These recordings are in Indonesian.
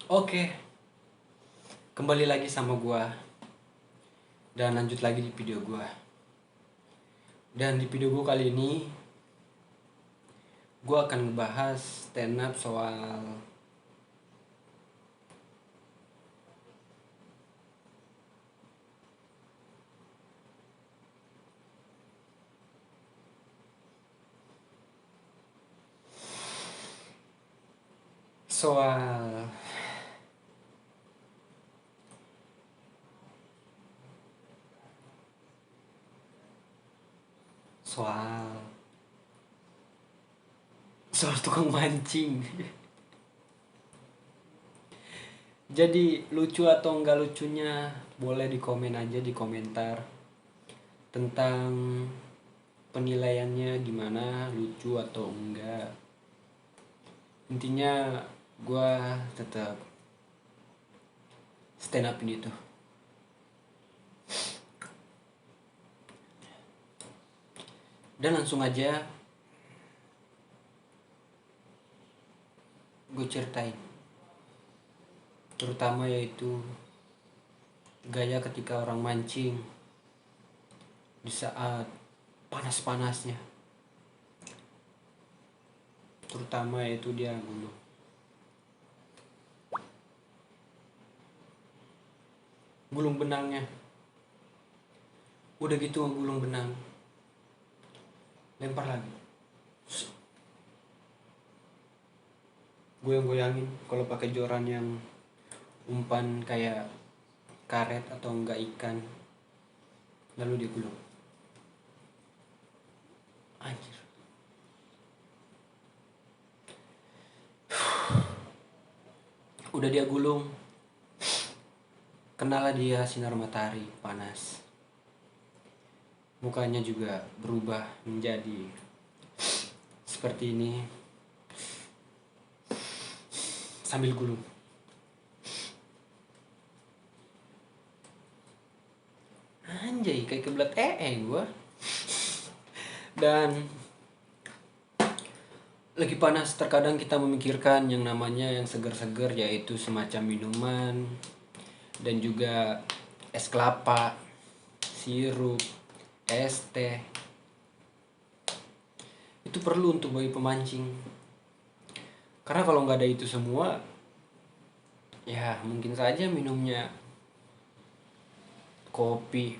Oke, kembali lagi sama gua dan lanjut lagi di video gua. Dan di video gua kali ini gua akan ngebahas stand up soal soal soal tukang mancing. Jadi lucu atau enggak lucunya boleh di komen aja di komentar tentang penilaiannya gimana, lucu atau enggak. Intinya gua tetap stand up ini tuh. Dan langsung aja gue ceritain, terutama yaitu gaya ketika orang mancing di saat panas-panasnya, terutama yaitu dia gulung benangnya. Udah gitu gulung benang, lempar lagi, goyang-goyangin. Kalau pakai joran yang umpan kayak karet atau enggak ikan, lalu dia gulung. Anjir, udah dia gulung, kenalah dia sinar matahari panas, mukanya juga berubah menjadi seperti ini sambil gulung. Anjay, kayak kebelat gua. Dan lagi panas, terkadang kita memikirkan yang namanya yang segar-segar, yaitu semacam minuman dan juga es kelapa, sirup, es teh. Itu perlu untuk bagi pemancing. Karena kalau nggak ada itu semua, ya mungkin saja minumnya kopi,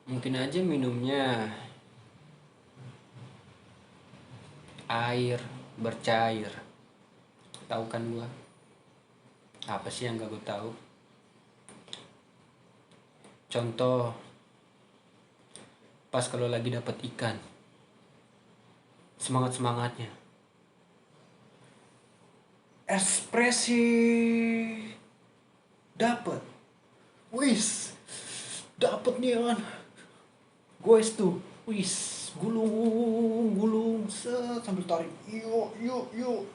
mungkin aja minumnya air bercair. Tahu kan gua? Apa sih yang gak gue tahu? Contoh, pas kalau lagi dapat ikan, semangat-semangatnya ekspresi dapat, wis dapat nih kan, guys tuh, wis gulung gulung set sambil tarik, yuk yuk yuk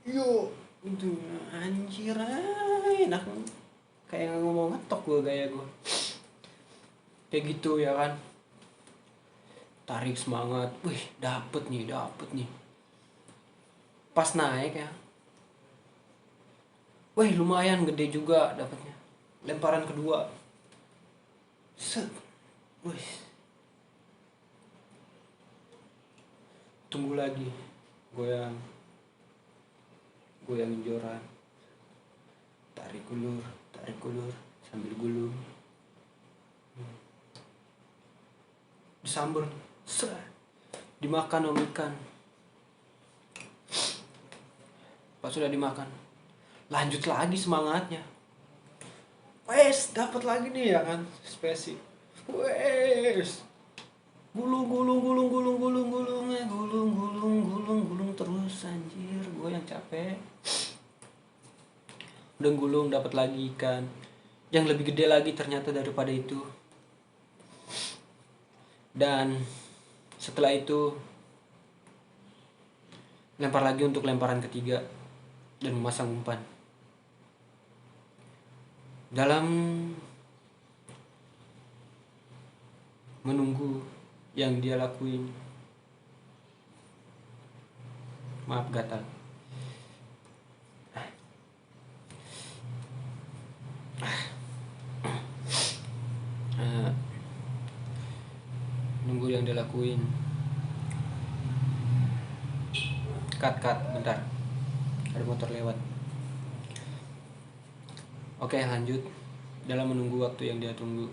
yuk itu. Anjir, enak, kayak ngomong ngetok gue, gaya gue kayak gitu ya kan. Tarik semangat, wih dapet nih, dapet nih. Pas naik ya, wih lumayan gede juga dapatnya. Lemparan kedua, set, wih, tunggu lagi, goyang, goyang joran, tarik ulur sambil gulung, disamber, set, dimakan om ikan. Pas sudah dimakan, lanjut lagi semangatnya, wes dapat lagi nih ya kan, spesi, wes gulung gulung gulung gulung gulung gulung gulung gulung gulung gulung terus. Anjir, gue yang capek. Udah gulung, dapat lagi ikan yang lebih gede lagi ternyata daripada itu. Dan setelah itu lempar lagi untuk lemparan ketiga dan memasang umpan. Dalam menunggu yang dia lakuin, maaf gatal, lakuin. Cut, bentar, ada motor lewat. Oke, lanjut. Dalam menunggu waktu yang dia tunggu,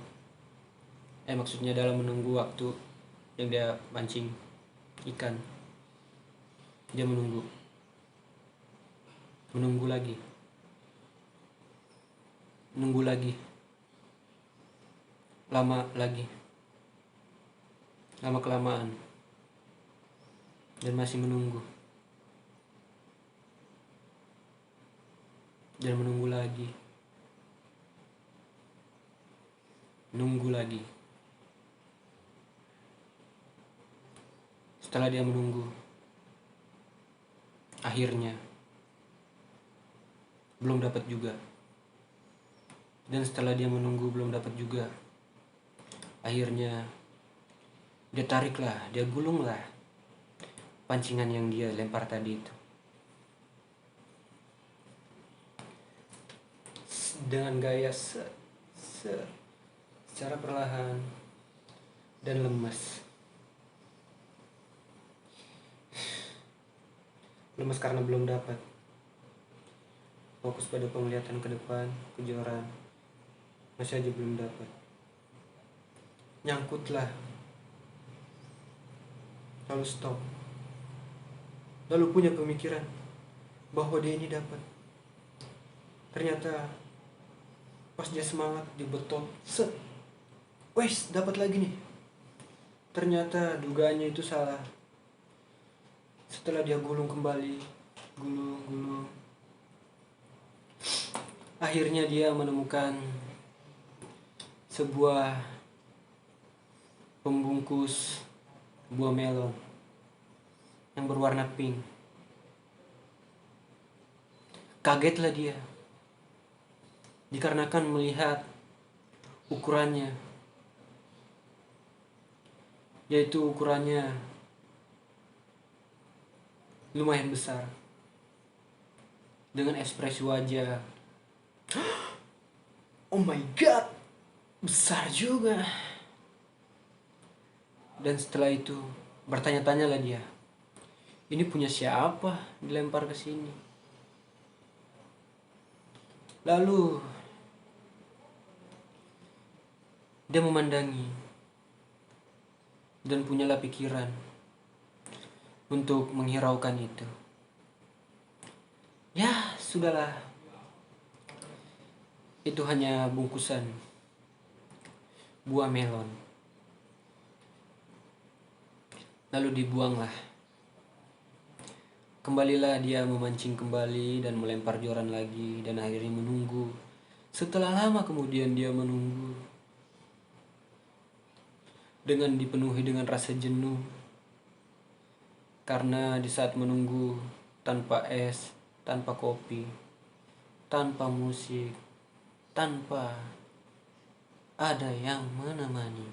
maksudnya dalam menunggu waktu yang dia mancing ikan, dia menunggu lagi, nunggu lagi, lama kelamaan, dan masih menunggu, dan menunggu lagi, nunggu lagi. Setelah dia menunggu, akhirnya belum dapat juga. Dan setelah dia menunggu belum dapat juga, akhirnya dia tariklah, dia gulunglah pancingan yang dia lempar tadi itu. Dengan gaya secara perlahan dan lemas. Lemas karena belum dapat. Fokus pada penglihatan ke depan, kejoran. Masih aja belum dapat. Nyangkutlah. Lalu stop. Lalu punya pemikiran bahwa dia ini dapat. Ternyata pas dia semangat dibetot, wes dapat lagi nih. Ternyata dugaannya itu salah. Setelah dia gulung kembali, gulung, akhirnya dia menemukan sebuah pembungkus buah melon yang berwarna pink. Kagetlah dia, dikarenakan melihat ukurannya, yaitu ukurannya lumayan besar. Dengan ekspresi wajah, oh my god, besar juga. Dan setelah itu bertanya-tanyalah dia, ini punya siapa dilempar ke sini? Lalu dia memandangi dan punyalah pikiran untuk menghiraukan itu. Ya, sudahlah. Itu hanya bungkusan buah melon. Lalu dibuanglah. Kembalilah dia memancing kembali dan melempar joran lagi dan akhirnya menunggu. Setelah lama kemudian dia menunggu dengan dipenuhi dengan rasa jenuh. Karena di saat menunggu tanpa es, tanpa kopi, tanpa musik, tanpa ada yang menemani,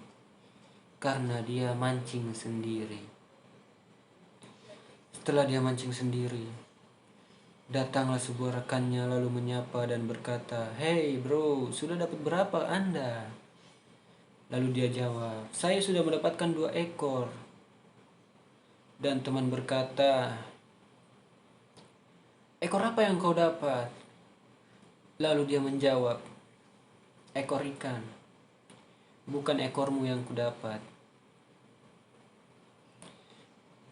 karena dia mancing sendiri. Setelah dia mancing sendiri, datanglah sebuah rekannya lalu menyapa dan berkata, "Hey bro, sudah dapat berapa Anda?" Lalu dia jawab, "Saya sudah mendapatkan 2 ekor. Dan teman berkata, "Ekor apa yang kau dapat?" Lalu dia menjawab, "Ekor ikan. Bukan ekormu yang kudapat."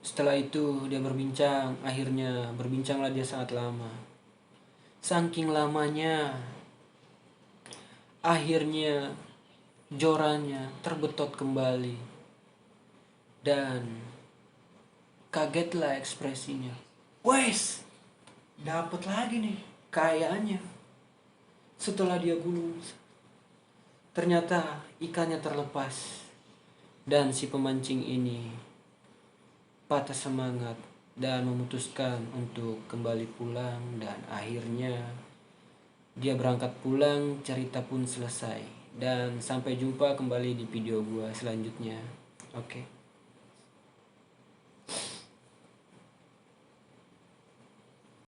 Setelah itu dia berbincang, akhirnya berbincanglah dia sangat lama. Saking lamanya, akhirnya jorannya terbetot kembali. Dan kagetlah ekspresinya. Wes, dapat lagi nih kayaknya. Setelah dia gulung, ternyata ikannya terlepas. Dan si pemancing ini patah semangat dan memutuskan untuk kembali pulang. Dan akhirnya dia berangkat pulang, cerita pun selesai. Dan sampai jumpa kembali di video gua selanjutnya. Oke.